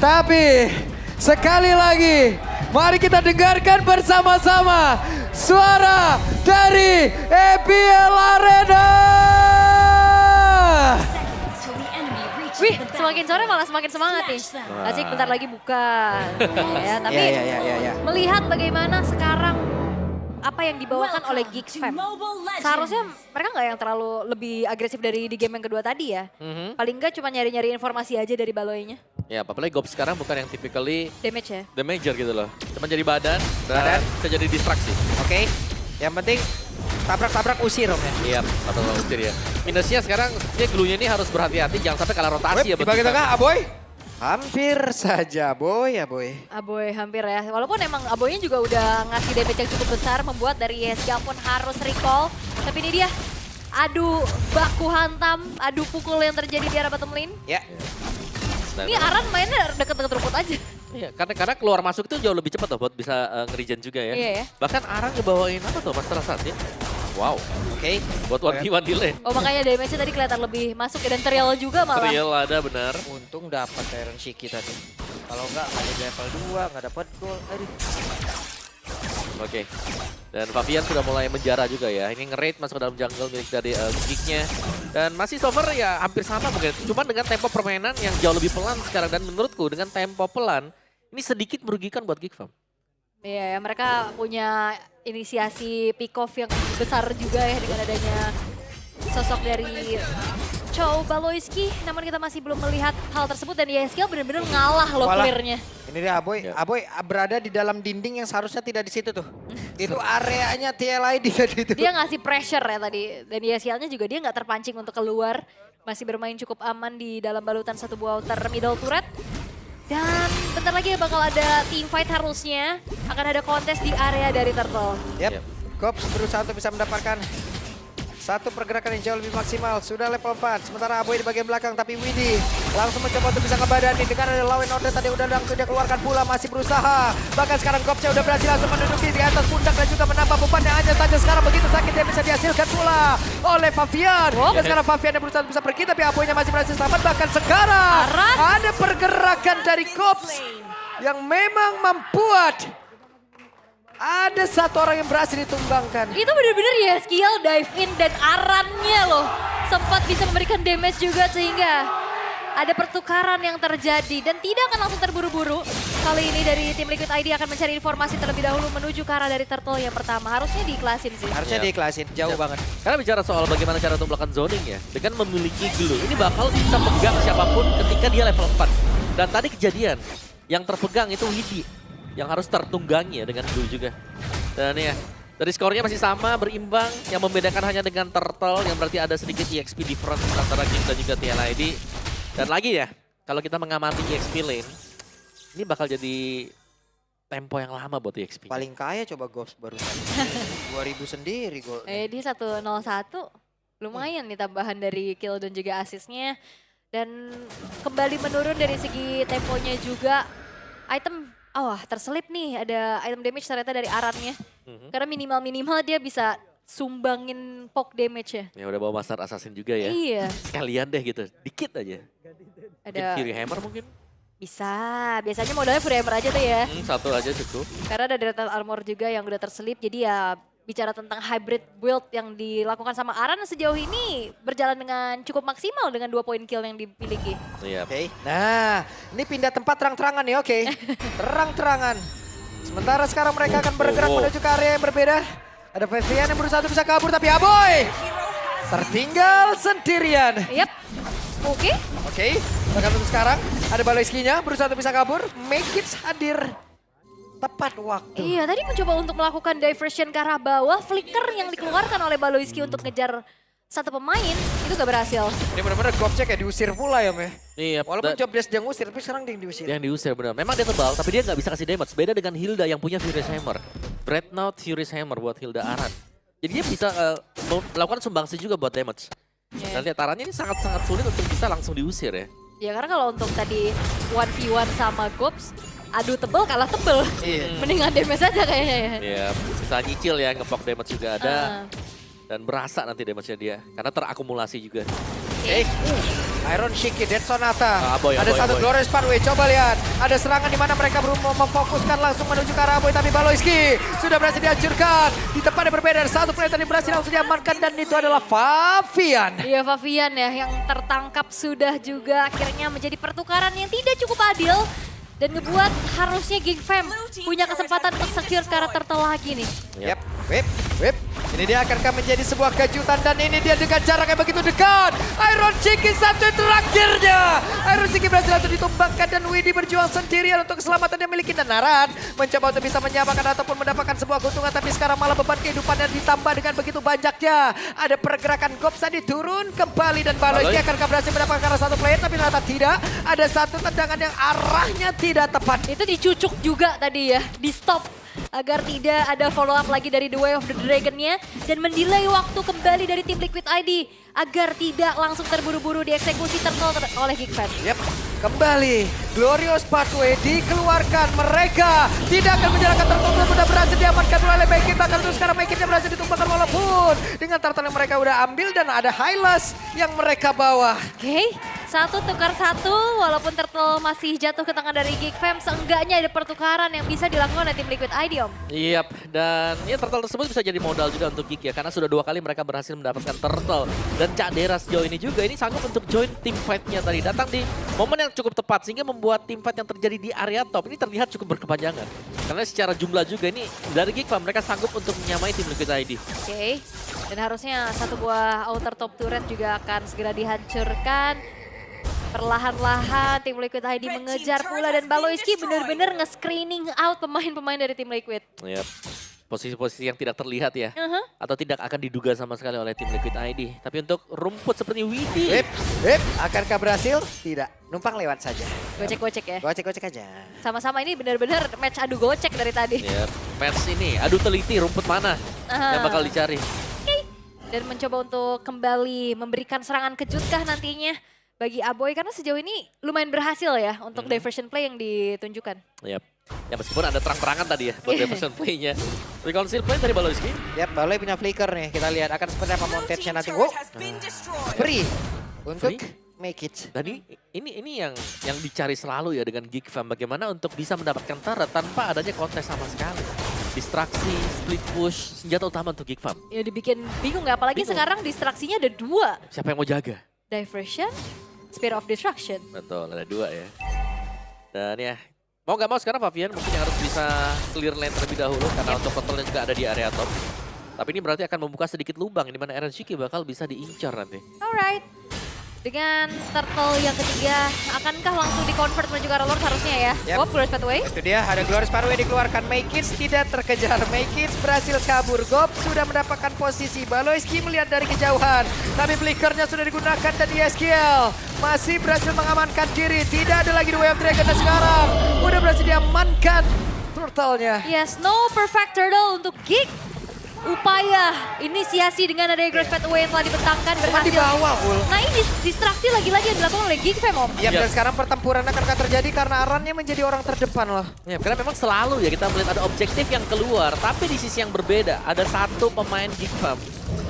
Tapi sekali lagi, mari kita dengarkan bersama-sama suara dari EPL Arena. Wih, semakin sore malah semakin semangat nih. Asik, bentar lagi buka. Ya, tapi melihat bagaimana sekarang apa yang dibawakan oleh Geeks Fam. Seharusnya mereka nggak yang terlalu lebih agresif dari di game yang kedua tadi ya. Paling nggak cuma nyari-nyari informasi aja dari Baloy-nya. Ya, apalagi Gops sekarang bukan yang typically Damage ya. damager gitu loh. Cuma jadi badan dan bisa jadi distraksi. Oke, yang penting tabrak-tabrak usir om ya. Iya, atau usir ya. Minusnya sekarang dia glue-nya ini harus berhati-hati jangan sampai kalah rotasi ya. Di bagian tengah Aboy. Hampir saja Boy, Aboy. Aboy hampir ya. Walaupun emang Aboynya juga udah ngasih damage yang cukup besar. Membuat dari YSG pun harus recall. Tapi ini dia. Adu baku hantam. Adu pukul yang terjadi di arah bottom lane. Ya. Ini Aran mainnya deket-deket rumput aja. Iya, karena keluar masuk itu jauh lebih cepat loh buat bisa nge-regen juga ya. Iya ya. Bahkan Aran ngebawain apa tuh Master Assassin. Wow. Oke. Buat 1v1 di lane. Oh makanya damage-nya tadi kelihatan lebih masuk dan trial juga malah. Real ada benar. Untung dapat Tyrant Shiki tadi. Kalau enggak ada level 2, enggak dapat gol. Aduh. Oke. Dan Fabian sudah mulai menjara juga ya. Ini nge-raid masuk ke dalam jungle milik dari Geek-nya. Dan masih so far ya hampir sama mungkin. Cuman dengan tempo permainan yang jauh lebih pelan sekarang. Dan menurutku dengan tempo pelan, ini sedikit merugikan buat Geek Fam. Iya, mereka punya inisiasi pick-off yang besar juga ya dengan adanya sosok dari Chow Baloyski. Namun kita masih belum melihat hal tersebut dan YSG benar-benar ngalah loh clear-nya. Ini dia Aboy. Ya. Aboy berada di dalam dinding yang seharusnya tidak di situ tuh. Itu areanya TLID tadi itu. Dia ngasih pressure ya tadi. Dan YSG-nya juga dia nggak terpancing untuk keluar. Masih bermain cukup aman di dalam balutan satu buah outer middle turret. Dan bentar lagi bakal ada team fight harusnya. Akan ada kontes di area dari Turtle. Yap. Gops berusaha untuk bisa mendapatkan satu pergerakan yang jauh lebih maksimal. Sudah level 4. Sementara Aboy di bagian belakang. Tapi Widi langsung mencoba untuk bisa ngebadani. Dengan ada lawan order tadi udah langsung dia keluarkan pula. Masih berusaha. Bahkan sekarang Gopsnya udah berhasil langsung menduduki di atas pundak. Dan juga menambah beban yang hanya saja sekarang begitu sakit. Dia bisa dihasilkan pula oleh Fabian. Dan sekarang Fabian yang berusaha bisa pergi. Tapi Aboynya masih berhasil selamat. Bahkan sekarang ada pergerakan dari Gops. Yang memang membuat ada satu orang yang berhasil ditumbangkan. Itu benar-benar ya skill dive in dan Arannya loh. Sempat bisa memberikan damage juga sehingga ada pertukaran yang terjadi. Dan tidak akan langsung terburu-buru. Kali ini dari tim Liquid ID akan mencari informasi terlebih dahulu menuju ke arah dari Turtle yang pertama. Harusnya diiklasin sih. Harusnya diiklasin, jauh banget. Karena bicara soal bagaimana cara untuk melakukan zoning ya. Dengan memiliki glue, ini bakal bisa pegang siapapun ketika dia level 4. Dan tadi kejadian, yang terpegang itu Widi. Yang harus tertunggangi ya dengan glue juga. Dan ya, dari skornya masih sama, berimbang. Yang membedakan hanya dengan Turtle, yang berarti ada sedikit EXP difference antara Geeks dan juga TLID. Dan lagi ya, kalau kita mengamati EXP lane, ini bakal jadi tempo yang lama buat EXP. Paling kaya coba Gops barusan. 2000 sendiri gol. Dia 101, lumayan nih tambahan dari kill dan juga asisnya. Dan kembali menurun dari segi temponya juga. Item, terselip nih ada item damage ternyata dari Arannya. Karena minimal-minimal dia bisa sumbangin poke damage ya. Ya udah bawa Master Assassin juga ya. Iya. Sekalian deh gitu, dikit aja. Mungkin Ada Fury Hammer mungkin? bisa, biasanya modalnya Fury Hammer aja tuh ya. Satu aja cukup. Karena ada Dreadnought Armor juga yang udah terselip, jadi ya bicara tentang hybrid build yang dilakukan sama Aran sejauh ini berjalan dengan cukup maksimal dengan 2 poin kill yang dimiliki. Iya. Oke. Nah, ini pindah tempat terang-terangan nih, oke. Terang-terangan. Sementara sekarang mereka akan bergerak menuju ke area yang berbeda. Ada Fabian yang berusaha untuk bisa kabur, tapi Aboy tertinggal sendirian. Yap, oke. Oke, bahkan untuk sekarang ada Baloyski-nya berusaha untuk bisa kabur. Make it hadir tepat waktu. Iya, tadi mencoba untuk melakukan diversion ke arah bawah. Flicker yang dikeluarkan oleh Baloyski untuk ngejar satu pemain, itu gak berhasil. Ini benar-benar Gopsnya kayak diusir pula ya, Meh. Iya. Walaupun job desk dia ngusir, tapi sekarang dia yang diusir. Yang diusir benar. Memang dia tebal, tapi dia nggak bisa kasih damage. Beda dengan Hilda yang punya Furious Hammer. Dreadnought Furious Hammer buat Hilda Aran. Jadi dia bisa melakukan sumbangsi juga buat damage. Yeah. Dan lihat Arannya ini sangat-sangat sulit untuk bisa langsung diusir ya. Ya karena kalau untuk tadi 1v1 sama Gops, adu tebel kalah tebel. Iya. Mendingan damage aja kayaknya ya. Iya, bisa nyicil ya, ngepok damage juga ada. Ah. Dan berasa nanti damage-nya dia, karena terakumulasi juga. Oke. Iron Shiki, Dead Sonata. Aboy, Ada Aboy, satu Aboy. Glorious Pathway, coba lihat. Ada serangan di mana mereka belum memfokuskan langsung menuju ke arah Aboy. Tapi Baloyski sudah berhasil dihancurkan. Di tempat yang berbeda, ada satu player tadi berhasil langsung diamankan. Dan itu adalah Favian. Iya Favian ya yang tertangkap sudah juga akhirnya menjadi pertukaran yang tidak cukup adil. Dan ngebuat harusnya Geek Fam punya kesempatan untuk secure karakter lagi nih. Yap, whip. Ini dia akankah menjadi sebuah kejutan dan ini dia dengan jarak yang begitu dekat. Iron Shiki satu yang terakhirnya. Iron Shiki berhasil untuk ditumbangkan dan Widi berjuang sendirian untuk keselamatan yang miliki. Dan Naran mencoba untuk bisa menyamakan ataupun mendapatkan sebuah keuntungan. Tapi sekarang malah beban kehidupannya ditambah dengan begitu banyaknya. Ada pergerakan Gopsa diturun kembali dan Baloyski akankah berhasil mendapatkan arah satu player. Tapi ternyata tidak. Ada satu tendangan yang arahnya tidak tepat. Itu dicucuk juga tadi ya, di stop. Agar tidak ada follow up lagi dari The Way of the Dragon-nya. Dan mendelay waktu kembali dari tim Liquid ID. Agar tidak langsung terburu-buru dieksekusi oleh Geek Fam. Yep, kembali Glorious Pathway dikeluarkan. Mereka tidak akan menjalankan tertutup. Sudah berhasil diamankan oleh Mekit. Bahkan terus sekarang Mekitnya berhasil ditumbangkan walaupun dengan turtle yang mereka udah ambil dan ada Hylas yang mereka bawa. Oke, satu tukar satu. Walaupun turtle masih jatuh ke tangan dari Geek Fam, seenggaknya ada pertukaran yang bisa dilakukan oleh tim Liquid ID, Om. Iya, dan ya turtle tersebut bisa jadi modal juga untuk Geek ya. Karena sudah 2 kali mereka berhasil mendapatkan turtle. Dan Cak Dera sejauh ini juga ini sanggup untuk join tim fight-nya tadi. Datang di momen yang cukup tepat sehingga membuat tim fight yang terjadi di area top ini terlihat cukup berkepanjangan. Karena secara jumlah juga ini dari Geek Fam mereka sanggup untuk menyamai tim Liquid ID. Oke, dan harusnya satu buah outer top turret juga akan segera dihancurkan. Perlahan-lahan tim Liquid ID mengejar pula dan Baloyski benar-benar nge-screening out pemain-pemain dari tim Liquid. Yep. Posisi-posisi yang tidak terlihat ya. Atau tidak akan diduga sama sekali oleh tim Liquid ID. Tapi untuk rumput seperti Widi. Whip, akankah berhasil? Tidak, numpang lewat saja. Gocek-gocek ya. Gocek-gocek aja. Sama-sama ini benar-benar match adu gocek dari tadi. Yep. Match ini, adu teliti rumput mana yang bakal dicari. Oke, dan mencoba untuk kembali memberikan serangan kejutkah nantinya bagi Aboy. Karena sejauh ini lumayan berhasil ya untuk diversion play yang ditunjukkan. Yep. Ya meskipun ada terang-terangan tadi ya buat diversion play-nya. Reconcile play dari Baloyski. Yap, Baloy punya flicker nih. Kita lihat akan seperti apa montage-nya nanti. Wow, free untuk Mekit. Dan ini yang dicari selalu ya dengan Geek Fam. Bagaimana untuk bisa mendapatkan turret tanpa adanya kontes sama sekali. Distraksi, split push, senjata utama untuk Geek Fam. Ya dibikin bingung nggak? Apalagi Bingung. sekarang distraksinya ada 2. Siapa yang mau jaga? Diversion, Spear of Destruction. Betul, ada 2 ya. Dan ya, mau gak mau sekarang Favian mungkin yang harus bisa clear lane terlebih dahulu. Karena untuk controlnya juga ada di area top. Tapi ini berarti akan membuka sedikit lubang di mana Iron Shiki bakal bisa diincar nanti. Alright. Dengan turtle yang ketiga, akankah langsung di-convert menuju ke arah Lord harusnya ya? Yap. Wop, Glorious Pathway. Itu dia, ada Glorious Pathway dikeluarkan. Mekit tidak terkejar. Mekit berhasil kabur. Gop sudah mendapatkan posisi. Baloyski melihat dari kejauhan. Tapi flickernya sudah digunakan dan ESKL masih berhasil mengamankan diri. Tidak ada lagi The Way of Dragon dan sekarang udah berhasil diamankan turtle-nya. Yes, no perfect turtle untuk Geek. Upaya inisiasi dengan ada Glorious Pathway yang telah dibentangkan Cuma di berhasil. bawah, Ul. Nah ini distraksi lagi-lagi yang dilakukan oleh Geek Fam, Om. Ya, dan sekarang pertempuran akan terjadi karena Arannya menjadi orang terdepan loh. Ya, karena memang selalu ya kita melihat ada objektif yang keluar. Tapi di sisi yang berbeda, ada satu pemain Geek Fam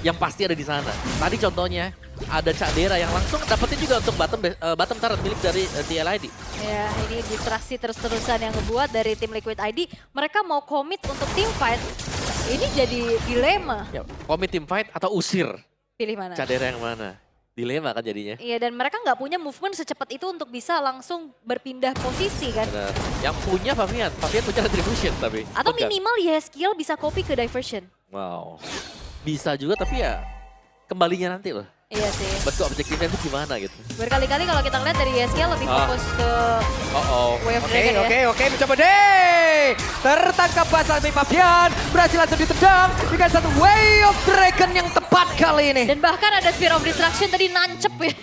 yang pasti ada di sana. Tadi contohnya, ada Cak Dera yang langsung dapetin juga untuk bottom turret milik dari TLID. Ya, ini distraksi terus-terusan yang ngebuat dari tim Liquid ID. Mereka mau komit untuk team fight. Ini jadi dilema. Ya, komit team fight atau usir Pilih mana? Cak Dera yang mana? Dilema kan jadinya. Iya, dan mereka nggak punya movement secepat itu untuk bisa langsung berpindah posisi kan. Benar. Yang punya Favian punya retribution tapi. Atau pegang. minimal ya skill bisa copy ke diversion. Wow. Bisa juga tapi ya kembalinya nanti loh. Iya sih. Bentuk objektifnya itu gimana gitu. Berkali-kali kalau kita ngeliat dari YSKL lebih fokus ke Way of Dragon ya. Oke, mencoba deh. Tertangkap basah dari Favian. Berhasil langsung ditendang dengan satu Way of Dragon yang tepat kali ini. Dan bahkan ada Spear of Destruction tadi nancep ya.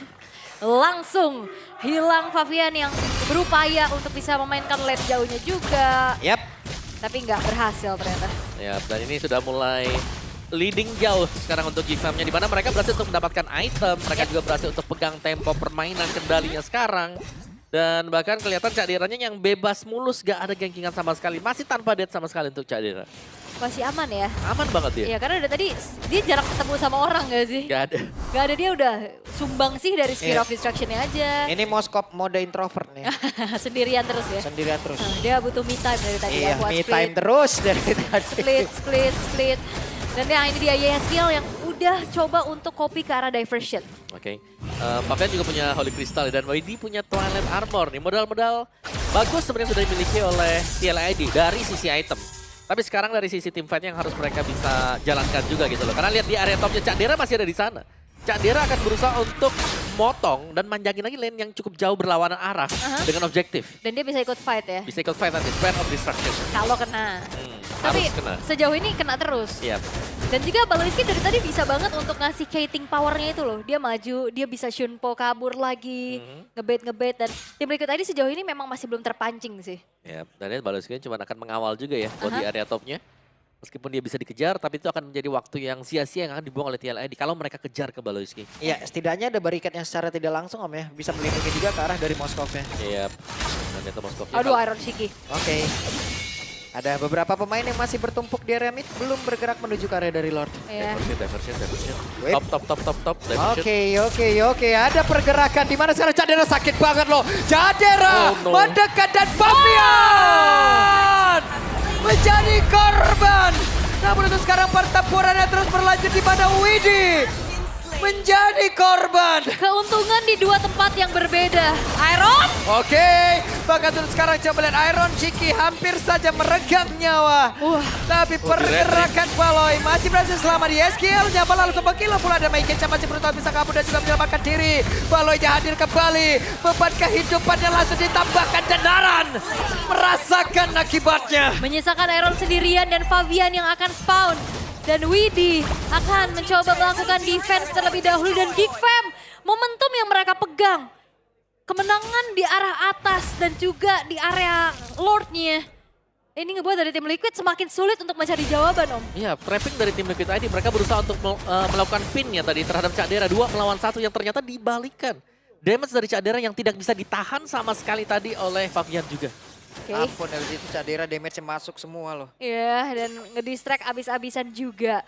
Langsung hilang Favian yang berupaya untuk bisa memainkan lane jauhnya juga. Yap. Tapi nggak berhasil ternyata. Ya, dan ini sudah mulai leading jauh sekarang untuk Geek Fam-nya, di mana mereka berhasil untuk mendapatkan item, mereka juga berhasil untuk pegang tempo permainan kendalinya sekarang. Dan bahkan kelihatan Cak Deranya yang bebas mulus, gak ada gankingan sama sekali, masih tanpa death sama sekali untuk Cak Dera. masih aman ya. Aman banget dia. Iya, karena dari tadi dia jarang ketemu sama orang gak sih? Gak ada. Gak ada, dia udah sumbang sih dari Sphere Iya. of Destruction-nya aja. Ini Moskop mode introvert nih. Sendirian terus ya. Sendirian terus. Nah, dia butuh me time dari tadi Iya, ya buat me split. time terus dari tadi. Split. Dan ya ini dia YSKL yang udah coba untuk copy ke arah diversion. Oke. Papian juga punya Holy Crystal dan YD punya Twilight Armor nih. Modal-modal bagus sebenarnya sudah dimiliki oleh TLID dari sisi item. Tapi sekarang dari sisi team fight yang harus mereka bisa jalankan juga gitu loh. Karena lihat di area topnya Cak Dera masih ada di sana. Cak Dera akan berusaha untuk motong dan manjangin lagi lane yang cukup jauh berlawanan arah dengan objektif. Dan dia bisa ikut fight ya. Bisa ikut fight nanti, Sphere of Destruction. Kalau kena. Tapi Harus kena. sejauh ini kena terus. Iya. Dan juga Baloiski dari tadi bisa banget untuk ngasih kating powernya itu loh. Dia maju, dia bisa Shunpo kabur lagi, ngebait dan tim Liquid ID sejauh ini memang masih belum terpancing sih. Ya, dan lihat Baloiski cuma akan mengawal juga ya buat di area topnya. Meskipun dia bisa dikejar, tapi itu akan menjadi waktu yang sia-sia yang akan dibuang oleh TLID kalau mereka kejar ke Baloiski. Iya, setidaknya ada barikat yang secara tidak langsung Om ya. Bisa melindungi juga ke arah dari Moskovnya. Iya. Dan itu Moskovnya. Aduh, Iron Shiki. Oke. Ada beberapa pemain yang masih bertumpuk di area mid, belum bergerak menuju ke area dari Lord. Iya. Diversion. Wait. Top. Diversion. Oke. Ada pergerakan di mana sekarang Cak Dera sakit banget loh. Cak Dera Oh, no. mendekat dan Papian menjadi korban. Namun itu sekarang pertempurannya terus berlanjut di mana Widi menjadi korban. Keuntungan di dua tempat yang berbeda. Iron? Oke, bahkan untuk sekarang coba lihat Iron Chiki hampir saja meregang nyawa. Tapi pergerakan Baloy masih berhasil selamat di SKL-nya. Lalu sebuah kilo pula ada Maiken masih berusaha bisa kabur dan juga menyelamatkan diri. Baloy-nya hadir kembali. Beban kehidupannya langsung ditambahkan dan Naran merasakan akibatnya. Menyisakan Iron sendirian dan Fabian yang akan spawn. Dan Widi akan mencoba melakukan defense terlebih dahulu. Dan Geek Fam, momentum yang mereka pegang. Kemenangan di arah atas dan juga di area Lord-nya. Ini ngebuat dari tim Liquid semakin sulit untuk mencari jawaban, Om. Iya, trapping dari tim Liquid ID. Mereka berusaha untuk melakukan pinnya tadi terhadap Cak Dera. 2 melawan 1 yang ternyata dibalikan. Damage dari Cak Dera yang tidak bisa ditahan sama sekali tadi oleh Fabian juga. Oke. Ampun, dari situ Cak Dera damage-nya masuk semua loh. Iya, dan ngedistract abis-abisan juga.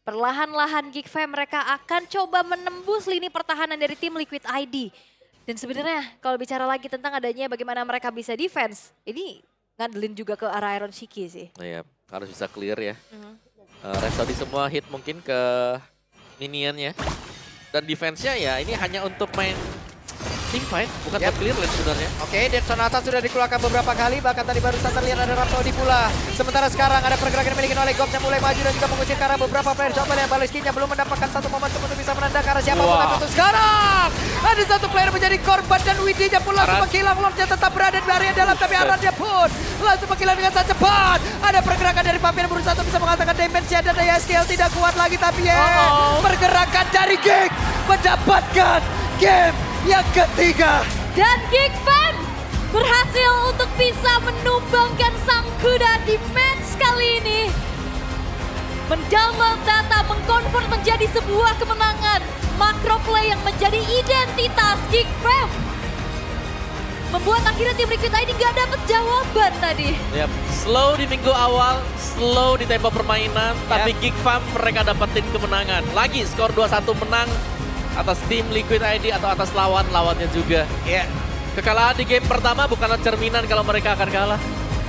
Perlahan-lahan Geek Fam mereka akan coba menembus lini pertahanan dari tim Liquid ID. Dan sebenarnya kalau bicara lagi tentang adanya bagaimana mereka bisa defense, ini ngandelin juga ke arah Iron Shiki sih. Iya, harus bisa clear ya. Rhapsody semua hit mungkin ke minionnya. Dan defense-nya ya ini hanya untuk main team fight, bukan buat clear lane sebenarnya. Oke, Dead Sonata sudah dikeluarkan beberapa kali, bahkan tadi barusan terlihat ada Rhapsody pula. Sementara sekarang ada pergerakan yang dimiliki oleh Gops yang mulai maju dan juga mengusir ke arah beberapa player. Coba lihat Baloiski-nya belum mendapatkan satu momentum untuk bisa menendang ke arah siapapun. Tapi untuk sekarang ada satu player menjadi korban dan Widi-nya pun langsung menghilang. Lordnya tetap berada di area dalam, tapi Arannya pun langsung menghilang dengan sangat cepat. Ada pergerakan dari Papian berusaha untuk bisa mengatakan damage-nya dan YSKL tidak kuat lagi, tapi pergerakan dari Geek mendapatkan game yang ketiga. Dan Geek Fam berhasil untuk bisa menumbangkan sang kuda di match kali ini. Mendownload data, mengkonvert menjadi sebuah kemenangan. Macro play yang menjadi identitas Geek Fam. Membuat akhirnya tim Liquid ID nggak dapet jawaban tadi. Yap, slow di minggu awal, slow di tempo permainan, tapi Geek Fam mereka dapetin kemenangan. Lagi skor 2-1 menang atas tim Liquid ID atau atas lawan-lawannya juga. Iya. Kekalahan di game pertama bukanlah cerminan kalau mereka akan kalah.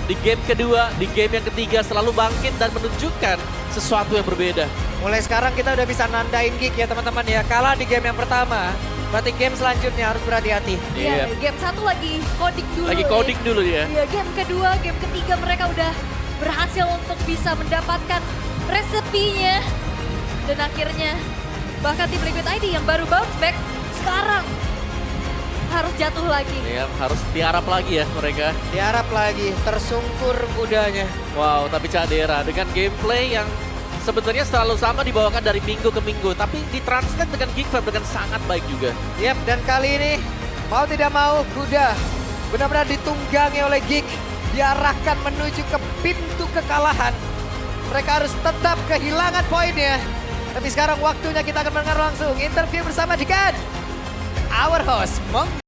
Di game kedua, di game yang ketiga selalu bangkit dan menunjukkan sesuatu yang berbeda. Mulai sekarang kita udah bisa nandain Geek ya teman-teman ya. Kalah di game yang pertama, berarti game selanjutnya harus berhati-hati. Iya, game satu lagi coding dulu. Lagi coding dulu dia. Iya, game kedua, game ketiga mereka udah berhasil untuk bisa mendapatkan resepinya. Dan akhirnya bahkan tim Liquid ID yang baru bounce back sekarang harus jatuh lagi. Iya, harus diharap lagi ya mereka. Diharap lagi, tersungkur kudanya. Wow, tapi Cak Dera dengan gameplay yang sebenarnya selalu sama dibawakan dari minggu ke minggu. Tapi ditranslate dengan Geek Fam dengan sangat baik juga. Yap, dan kali ini mau tidak mau kuda benar-benar ditunggangi oleh Geek. Diarahkan menuju ke pintu kekalahan. Mereka harus tetap kehilangan poinnya. Tapi sekarang waktunya kita akan mendengar langsung interview bersama dengan our host, Monggo.